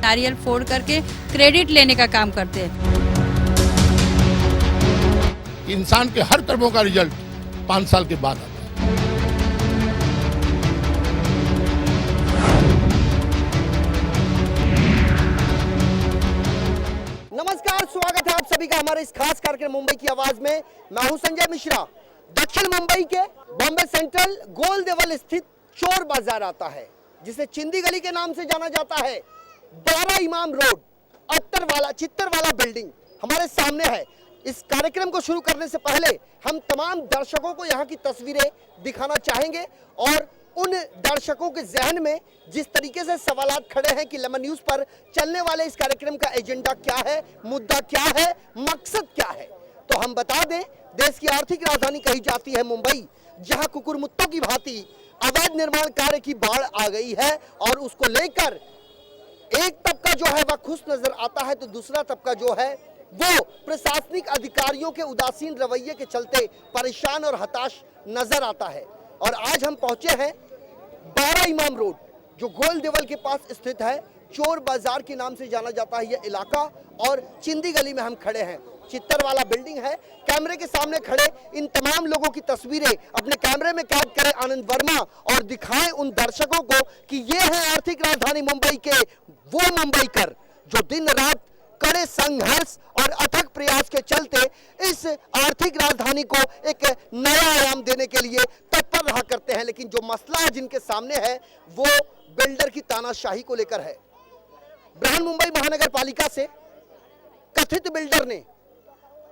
नारियल फोड़ करके क्रेडिट लेने का काम करते हैं। इंसान के हर कर्मों का रिजल्ट 5 साल के बाद आता है। नमस्कार, स्वागत है आप सभी का हमारे इस खास कार्यक्रम मुंबई की आवाज में। मैं हूं संजय मिश्रा। दक्षिण मुंबई के बॉम्बे सेंट्रल गोल देवल स्थित चोर बाजार आता है, जिसे चिंदी गली के नाम से जाना जाता है। 12 इमाम रोड, चित्तर वाला बिल्डिंग हमारे सामने है। इस कार्यक्रम को शुरू करने से पहले हम तमाम दर्शकों को यहाँ की तस्वीरें दिखाना चाहेंगे और उन दर्शकों के जहन में जिस तरीके से सवालात खड़े हैं कि लेमन न्यूज पर चलने वाले इस कार्यक्रम का एजेंडा क्या है, मुद्दा क्या है, मकसद क्या है, तो हम बता दें, देश की आर्थिक राजधानी कही जाती है मुंबई, जहां कुकुरमुत्तों की भांति अवैध निर्माण कार्य की बाढ़ आ गई है और उसको लेकर एक तबका जो है वह खुश नजर आता है, तो दूसरा तबका जो है वो प्रशासनिक अधिकारियों के उदासीन रवैये के चलते परेशान और हताश नजर आता है। और आज हम पहुंचे हैं 12 इमाम रोड, जो गोल देवल के पास स्थित है। चोर बाजार के नाम से जाना जाता है यह इलाका, और चिंदी गली में हम खड़े हैं। चित्तर वाला बिल्डिंग है। कैमरे के सामने खड़े इन तमाम लोगों की तस्वीरें अपने कैमरे में कैद करें आनंद वर्मा और दिखाएं उन दर्शकों को कि ये है आर्थिक राजधानी मुंबई के वो मुंबईकर जो दिन रात कड़े संघर्ष और अथक प्रयास के चलते इस आर्थिक राजधानी को एक नया आयाम देने के लिए तत्पर रहा करते हैं। लेकिन जो मसला जिनके सामने है वो बिल्डर की तानाशाही को लेकर है। बृहन मुंबई महानगर पालिका से कथित बिल्डर ने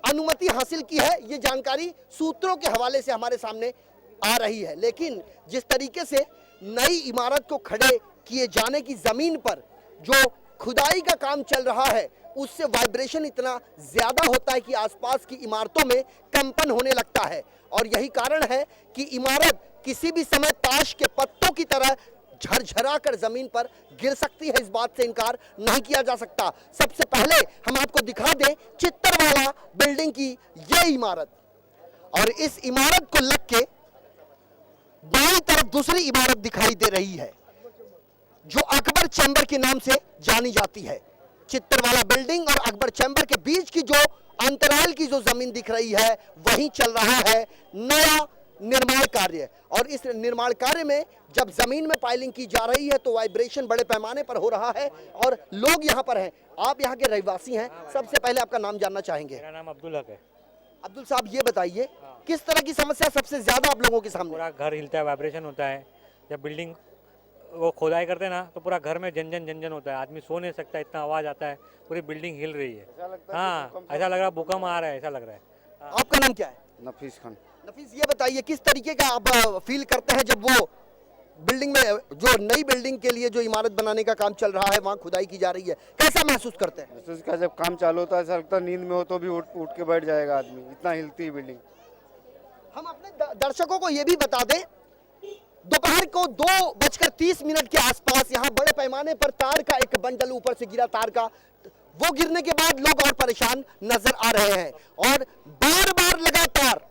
अनुमति हासिल की है, ये जानकारी सूत्रों के हवाले से हमारे सामने आ रही है। लेकिन जिस तरीके से नई इमारत को खड़े किए जाने की जमीन पर जो खुदाई का काम चल रहा है, उससे वाइब्रेशन इतना ज्यादा होता है कि आसपास की इमारतों में कंपन होने लगता है। और यही कारण है कि इमारत किसी भी समय ताश के पत्तों की तरह झरझरा कर जमीन पर गिर सकती है। इस बात से इनकार नहीं किया जा सकता। सबसे पहले हम आपको दिखा दें चित्तर वाला बिल्डिंग की ये इमारत, और इस इमारत को लग के बाईं तरफ दूसरी इमारत दिखाई दे रही है जो अकबर चैम्बर के नाम से जानी जाती है। चित्तर वाला बिल्डिंग और अकबर चैम्बर के बीच की जो अंतराल की जो जमीन दिख रही है, वहीं चल रहा है नया निर्माण कार्य। और इस निर्माण कार्य में जब जमीन में पाइलिंग की जा रही है तो वाइब्रेशन बड़े पैमाने पर हो रहा है और लोग यहाँ पर हैं। आप यहाँ के रहवासी हैं, सबसे पहले आपका नाम जानना चाहेंगे? मेरा नाम अब्दुल हक है। अब्दुल साहब, ये बताइए किस तरह की समस्या सबसे ज्यादा आप लोगों के सामने? पूरा घर हिलता है, वाइब्रेशन होता है। जब बिल्डिंग वो खोदाई करते हैं ना तो पूरा घर में झंझन होता है, आदमी सो नहीं सकता, इतना आवाज आता है, पूरी बिल्डिंग हिल रही है। हाँ, ऐसा लग रहा है भूकंप आ रहा है, ऐसा लग रहा है। आपका नाम क्या है? नफीस खान। नफीस, ये बताइए किस तरीके का आप फील करते हैं जब वो बिल्डिंग में जो नई बिल्डिंग के लिए जो इमारत बनाने का काम चल रहा है वहाँ खुदाई की जा रही है, कैसा महसूस करते हैं? महसूस का जब काम चालू होता है ऐसा लगता है नींद में हो तो भी उठ के बैठ जाएगा आदमी, इतना हिलती है बिल्डिंग। हम अपने दर्शकों को ये भी बता दें, दोपहर को 2:30 के आसपास यहाँ बड़े पैमाने पर तार का एक बंडल ऊपर से गिरा, तार का वो गिरने के बाद लोग और परेशान नजर आ रहे हैं और बार बार लगातार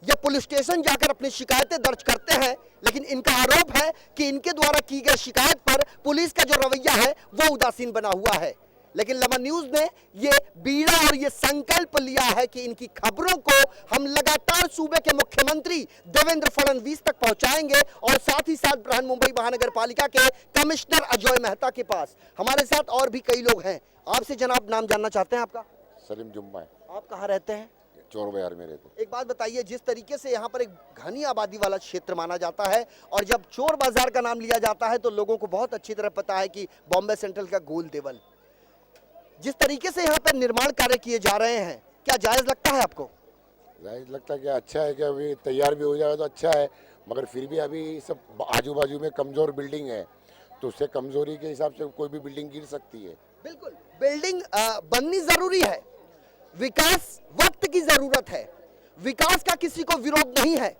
ये पुलिस स्टेशन जाकर अपनी शिकायतें दर्ज करते हैं। लेकिन इनका आरोप है कि इनके द्वारा की गई शिकायत पर पुलिस का जो रवैया है वो उदासीन बना हुआ है। लेकिन लेमन न्यूज ने ये बीड़ा और ये संकल्प लिया है कि इनकी खबरों को हम लगातार सूबे के मुख्यमंत्री देवेंद्र फडणवीस तक पहुंचाएंगे और साथ ही साथ बृहन मुंबई महानगर पालिका के कमिश्नर अजय मेहता के पास। हमारे साथ और भी कई लोग हैं। आपसे जनाब नाम जानना चाहते हैं आपका? सलीम जुम्मा है। आप कहाँ रहते हैं? चोर बाजार में रहते। एक बात बताइए, जिस तरीके से यहाँ पर एक घनी आबादी वाला क्षेत्र माना जाता है और जब चोर बाजार का नाम लिया जाता है तो लोगों को बहुत अच्छी तरह पता है कि बॉम्बे सेंट्रल का गोल देवल, जिस तरीके से यहाँ पर निर्माण कार्य किए जा रहे हैं, क्या जायज लगता है आपको? जायज लगता है कि अच्छा है कि अभी तैयार भी हो जाए तो अच्छा है, मगर फिर भी अभी सब आजू बाजू में कमजोर बिल्डिंग है तो उससे कमजोरी के हिसाब से कोई भी बिल्डिंग गिर सकती है। बिल्कुल, बिल्डिंग बननी जरूरी है, विकास वक्त की जरूरत है, विकास का किसी को विरोध नहीं है।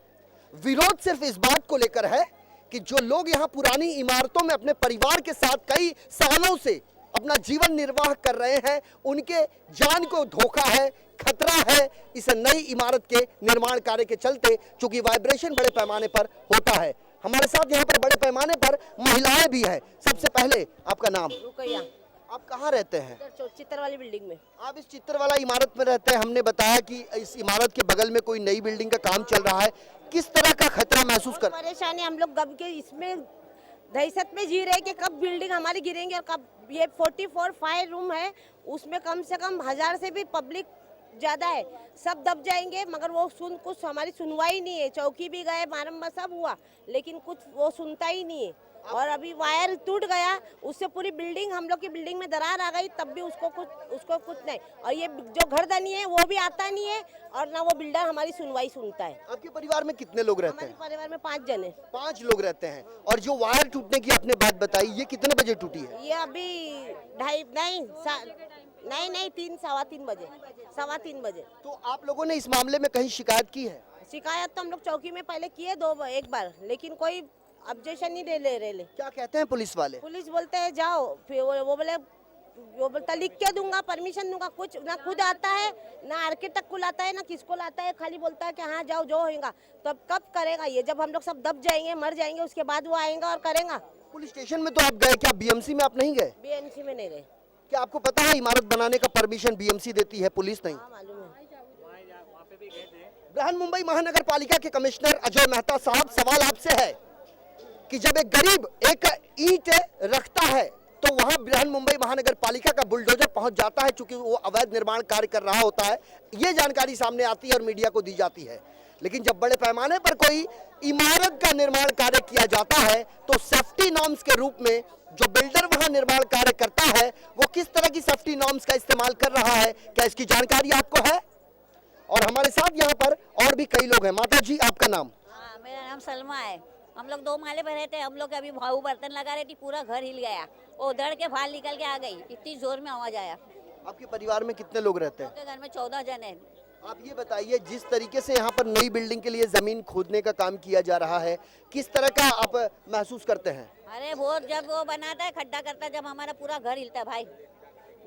विरोध सिर्फ इस बात को लेकर है कि जो लोग यहाँ पुरानी इमारतों में अपने परिवार के साथ कई सालों से अपना जीवन निर्वाह कर रहे हैं, उनके जान को धोखा है, खतरा है इस नई इमारत के निर्माण कार्य के चलते, चूंकि वाइब्रेशन बड़े पैमाने पर होता है। हमारे साथ यहाँ पर बड़े पैमाने पर महिलाएं भी हैं। सबसे पहले आपका नाम? रुकैया। आप कहाँ रहते हैं? चित्तर वाली बिल्डिंग में। आप इस चित्तर वाला इमारत में रहते हैं। हमने बताया कि इस इमारत के बगल में कोई नई बिल्डिंग का काम चल रहा है। किस तरह का खतरा महसूस कर? परेशानी हम लोग गम के इसमें दहशत में जी रहे कि कब बिल्डिंग हमारी गिरेंगे और कब ये 44 फायर रूम है उसमें कम से कम 1000 से भी पब्लिक ज्यादा है, सब दब जाएंगे। मगर वो कुछ हमारी सुनवाई नहीं है। चौकी भी गए, बारम्बार सब हुआ, लेकिन कुछ वो सुनता ही नहीं है। और अभी वायर टूट गया, उससे पूरी बिल्डिंग, हम लोग की बिल्डिंग में दरार आ गई, तब भी उसको कुछ नहीं। और ये जो घरदानी है वो भी आता नहीं है और ना वो बिल्डर हमारी सुनवाई सुनता है। आपके परिवार में कितने लोग रहते हमारे हैं? परिवार में 5 जन है। 5 लोग रहते हैं। और जो वायर टूटने की आपने बात बताई, ये कितने बजे टूटी है? ये अभी 3 बजे, 3:15 बजे। तो आप लोगों ने इस मामले में कहीं शिकायत की है? शिकायत तो हम लोग चौकी में पहले किए एक बार, लेकिन कोई ऑब्जेक्शन नहीं ले रहे। क्या कहते हैं पुलिस वाले? पुलिस बोलते हैं जाओ, फिर वो बोलता लिख के दूंगा, परमिशन दूंगा। कुछ ना खुद आता है, ना आर्किटेक्ट को लाता है, ना किसको लाता है। खाली बोलता है कि हाँ जाओ, जो होगा। तो अब कब करेगा ये? जब हम लोग सब दब जाएंगे, मर जाएंगे, उसके बाद वो आएगा और करेगा। पुलिस स्टेशन में तो आप गए, क्या बीएमसी में आप नहीं गए? बीएमसी में नहीं गए। क्या आपको पता है इमारत बनाने का परमिशन बीएमसी देती है, पुलिस नहीं? हाँ मालूम है। बृहन्मुंबई महानगर पालिका के कमिश्नर अजय मेहता साहब, सवाल आपसे है कि जब एक गरीब एक ईंट रखता है तो वहां बृहन्मुंबई महानगर पालिका का बुलडोजर पहुंच जाता है, चूंकि वो अवैध निर्माण कार्य कर रहा होता है। ये जानकारी सामने आती है और मीडिया को दी जाती है। लेकिन जब बड़े पैमाने पर कोई इमारत का निर्माण कार्य किया जाता है तो सेफ्टी नॉर्म्स के रूप में जो बिल्डर वहां निर्माण कार्य करता है वो किस तरह की सेफ्टी नॉर्म्स का इस्तेमाल कर रहा है, क्या इसकी जानकारी आपको है? और हमारे साथ यहाँ पर और भी कई लोग हैं। माता जी, आपका नाम? हाँ, मेरा नाम सलमा है। हम लोग 2 माले पर रहते हैं। हम लोग अभी भाऊ बर्तन लगा रहे थे, पूरा घर हिल गया। वो उधड़ के बाहर निकल के आ गई, इतनी जोर में आवाज आया। आपके परिवार में कितने लोग रहते हैं? आपके घर में 14 जन है। आप ये बताइए, जिस तरीके से यहाँ पर नई बिल्डिंग के लिए जमीन खोदने का काम किया जा रहा है, किस तरह का आप महसूस करते हैं? अरे वो जब वो बनाता है, खड्डा करता है, जब हमारा पूरा घर हिलता है भाई।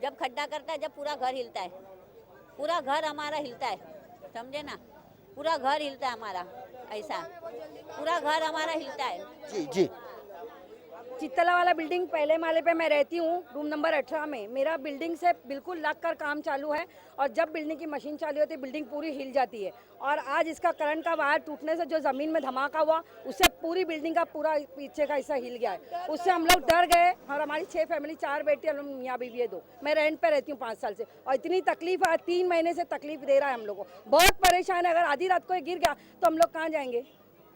जब खड्डा करता है, जब पूरा घर हिलता है, पूरा घर हमारा हिलता है, समझे ना? पूरा घर हिलता है हमारा, ऐसा पूरा घर हमारा हिलता है। जी जी। चित्तला वाला बिल्डिंग पहले माले पे मैं रहती हूँ, रूम नंबर 18 में। मेरा बिल्डिंग से बिल्कुल लग कर काम चालू है और जब बिल्डिंग की मशीन चालू होती है बिल्डिंग पूरी हिल जाती है। और आज इसका करंट का वायर टूटने से जो ज़मीन में धमाका हुआ उससे पूरी बिल्डिंग का पूरा पीछे का हिस्सा हिल गया है। उससे हम लोग डर गए और हमारी 6 फैमिली, 4 बेटी, हम मियाँ बीवी है 2। मैं रेंट पे रहती हूँ 5 साल से और इतनी तकलीफ है, 3 महीने से तकलीफ दे रहा है हम लोग को। बहुत परेशान है। अगर आधी रात को ये गिर गया तो हम लोग कहाँ जाएंगे?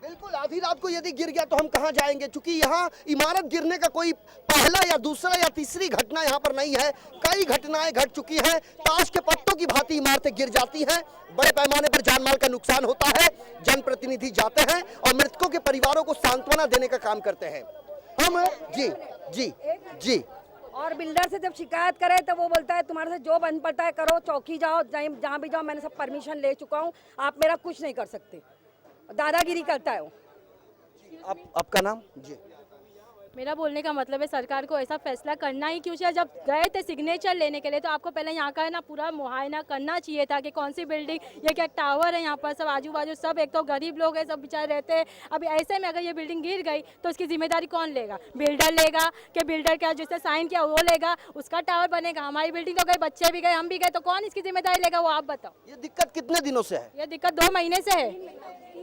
बिल्कुल, आधी रात को यदि गिर गया तो हम कहां जाएंगे? क्योंकि यहाँ इमारत गिरने का कोई पहला या दूसरा या तीसरी घटना यहाँ पर नहीं है। कई घटनाएं घट चुकी हैं। ताश के पत्तों की भांति इमारतें गिर जाती हैं, बड़े पैमाने पर जानमाल का नुकसान होता है। जनप्रतिनिधि जाते हैं और मृतकों के परिवारों को सांत्वना देने का काम करते हैं। हम जी जी जी। और बिल्डर से जब शिकायत करे तो वो बोलता है तुम्हारे से जो बन पड़ता है करो, चौकी जाओ, जहाँ भी जाओ, मैंने सब परमिशन ले चुका हूँ, आप मेरा कुछ नहीं कर सकते। दादागिरी करता है वो। आपका नाम? जी। मेरा बोलने का मतलब है सरकार को ऐसा फैसला करना ही क्यों चाहिए। जब गए थे सिग्नेचर लेने के लिए तो आपको पहले यहाँ का है ना पूरा मुआयना करना चाहिए था कि कौन सी बिल्डिंग, ये क्या टावर है यहाँ पर, सब आजू बाजू सब, एक तो गरीब लोग हैं, सब बेचारे रहते हैं। अभी ऐसे में अगर ये बिल्डिंग गिर गई तो उसकी जिम्मेदारी कौन लेगा? बिल्डर लेगा कि बिल्डर क्या जिसने साइन किया वो लेगा, उसका टावर बनेगा। हमारी बिल्डिंग तो गई, बच्चे भी गए, हम भी गए, तो कौन इसकी जिम्मेदारी लेगा वो आप बताओ। ये दिक्कत कितने दिनों से है? ये दिक्कत 2 महीने से है,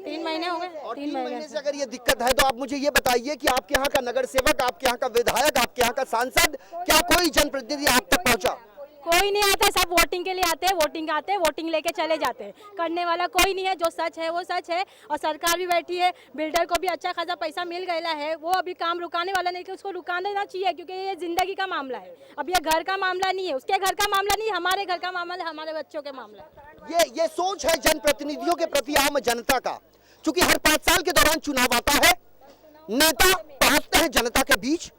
3 महीने हो गए। 3 महीने से अगर ये दिक्कत है तो आप मुझे ये बताइए कि आपके यहाँ का नगर सेवक, आपके यहाँ का विधायक, आपके यहाँ का सांसद, क्या कोई जनप्रतिनिधि आप तक पहुँचा? कोई नहीं आता, सब वोटिंग के लिए आते हैं, वोटिंग लेके चले जाते हैं। करने वाला कोई नहीं है। जो सच है वो सच है और सरकार भी बैठी है। बिल्डर को भी अच्छा खासा पैसा मिल गया है, वो अभी काम रुकाने वाला नहीं कि उसको रुका देना चाहिए, क्योंकि ये जिंदगी का मामला है। अब ये घर का मामला नहीं है, उसके घर का मामला नहीं, हमारे घर का मामला है, हमारे बच्चों के मामला है। ये सोच है जनप्रतिनिधियों के प्रति आम जनता का। चूंकि हर 5 साल के दौरान चुनाव आता है, नेता पहुंचते हैं जनता के बीच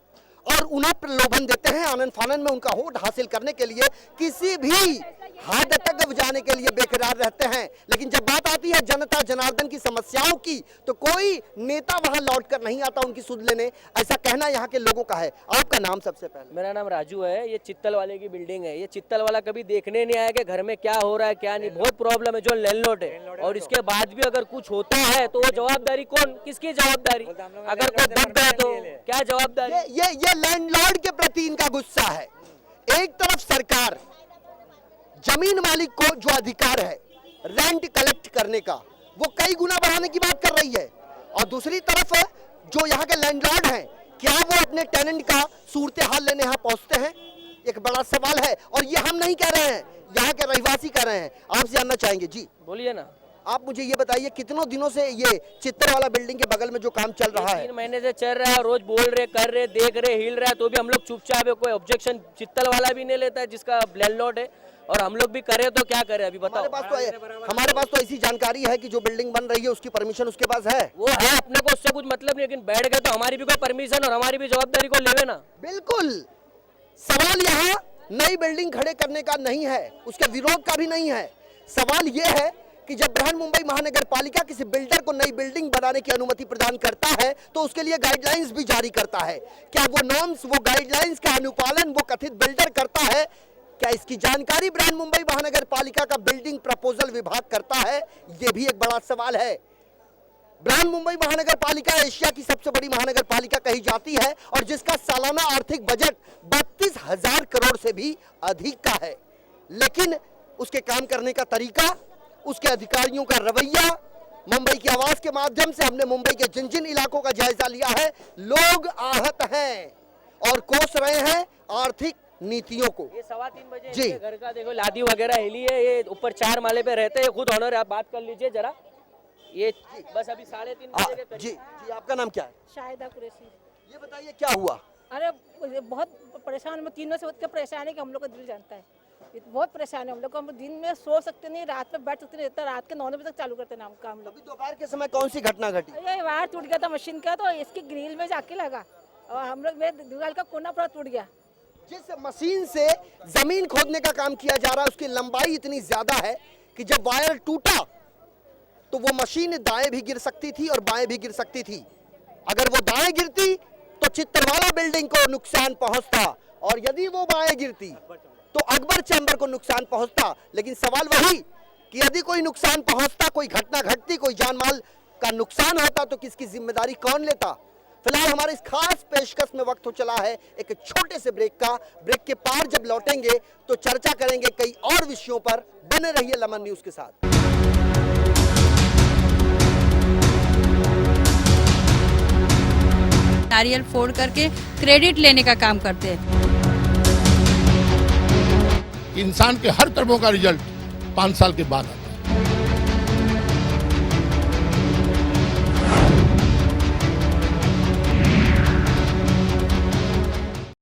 और उन्हें प्रलोभन देते हैं, आनन फानन में उनका वोट हासिल करने के लिए किसी भी हद तक जाने के लिए बेकरार रहते हैं। लेकिन जब बात आती है जनता जनार्दन की समस्याओं की तो कोई नेता वहां लौट कर नहीं आता उनकी सुध लेने, ऐसा कहना यहाँ के लोगों का है। आपका नाम सबसे पहले? मेरा नाम राजू है। ये चित्तल वाले की बिल्डिंग है। ये चित्तल वाला कभी देखने नहीं आया कि घर में क्या हो रहा है क्या नहीं। बहुत प्रॉब्लम है जो लैंडलॉर्ड है, और इसके बाद भी अगर कुछ होता है तो वो जवाबदारी कौन, किसकी जवाबदारी? अगर कोई दब गया तो क्या जवाबदारी? ये लैंडलॉर्ड के प्रति इनका गुस्सा है। एक तरफ सरकार जमीन मालिक को जो अधिकार है रेंट कलेक्ट करने का वो कई गुना बढ़ाने की बात कर रही है, और दूसरी तरफ जो यहाँ के लैंडलॉर्ड हैं क्या वो अपने टेनेंट का सूरत हाल लेने यहाँ पहुंचते हैं? एक बड़ा सवाल है, और ये हम नहीं कह रहे हैं, यहाँ के रहवासी कह रहे हैं। आपसे जानना चाहेंगे जी, बोलिए ना। आप मुझे ये बताइए कितनों दिनों से ये चित्तर वाला बिल्डिंग के बगल में जो काम चल रहा है? 3 महीने से चल रहा है, रोज बोल रहे, कर रहे, देख रहे, हिल रहा है, तो भी हम लोग चुपचाप है, कोई ऑब्जेक्शन चित्तल वाला भी नहीं लेता है जिसका लैंडलॉर्ड है, और हम लोग भी करें तो क्या करें अभी बताओ। हमारे पास तो ऐसी जानकारी है कि जो बिल्डिंग बन रही है उसकी परमिशन उसके पास है। वो है, अपने को उससे कुछ मतलब नहीं, लेकिन बैठ गए तो हमारी भी कोई परमिशन और हमारी भी जवाबदारी को लेवे ना। बिल्कुल, सवाल यहाँ नई बिल्डिंग खड़े करने का नहीं है, उसके विरोध का भी नहीं है। सवाल यह है कि जब बृहन मुंबई महानगर पालिका किसी बिल्डर को नई बिल्डिंग बनाने की अनुमति प्रदान करता है तो उसके लिए गाइडलाइंस भी जारी करता है। क्या वो नॉर्म्स, वो गाइडलाइंस का अनुपालन वो कथित बिल्डर करता है? क्या इसकी जानकारी बृहन मुंबई महानगर पालिका का बिल्डिंग प्रपोजल विभाग करता है? ये भी एक बड़ा सवाल है। बृहन मुंबई महानगर पालिका एशिया की सबसे बड़ी महानगर पालिका कही जाती है और जिसका सालाना आर्थिक बजट 32,000 करोड़ से भी अधिक का है, लेकिन उसके काम करने का तरीका, उसके अधिकारियों का रवैया, मुंबई की आवाज के माध्यम से हमने मुंबई के जिन जिन इलाकों का जायजा लिया है, लोग आहत हैं और कोस रहे हैं आर्थिक नीतियों को। ये 3:15 बजे जी। घर का देखो लादी वगैरह हिली है, ये ऊपर 4 माले पे रहते हैं, खुद ऑनर है, आप बात कर लीजिए जरा। ये बस अभी 3:30 बजे के जी जी, आपका नाम क्या है? शाहिदा कुरैशी। ये बताइए क्या हुआ? अरे बहुत परेशान, मैं 3 दिनों से बहुत परेशान है कि हम लोग का दिल जानता है, बहुत परेशान है हम लोग। हम दिन में सो सकते नहीं, रात में बैठ सकते नहीं, रात के 9 बजे तक चालू करते नाम काम लोग। अभी दोपहर के समय कौन सी घटना घटी? ये वायर टूट गया था मशीन का, तो इसकी ग्रिल में जाके लगा और हम लोग, मेरे दीवार का कोना पूरा टूट गया। जिस मशीन से जमीन खोदने का काम किया जा रहा है उसकी लंबाई इतनी ज्यादा है कि जब वायर टूटा तो वो मशीन दाएं भी गिर सकती थी और बाएं भी गिर सकती थी। अगर वो दाएं गिरती तो चित्तरवाला बिल्डिंग को नुकसान पहुंचता, और यदि वो बाएं गिरती तो अकबर चैम्बर को नुकसान पहुंचता। लेकिन सवाल वही कि यदि कोई नुकसान पहुंचता, कोई घटना घटती, कोई जान माल का नुकसान होता तो किसकी जिम्मेदारी कौन लेता? फिलहाल हमारे इस खास पेशकश में वक्त हो चला है एक छोटे से ब्रेक का। ब्रेक के पार जब लौटेंगे तो चर्चा करेंगे कई और विषयों पर। बने रहिए लमन न्यूज के साथ। नारियल फोड़ करके क्रेडिट लेने का काम करते हैं। इंसान के हर कर्मों का रिजल्ट 5 साल के बाद आता है।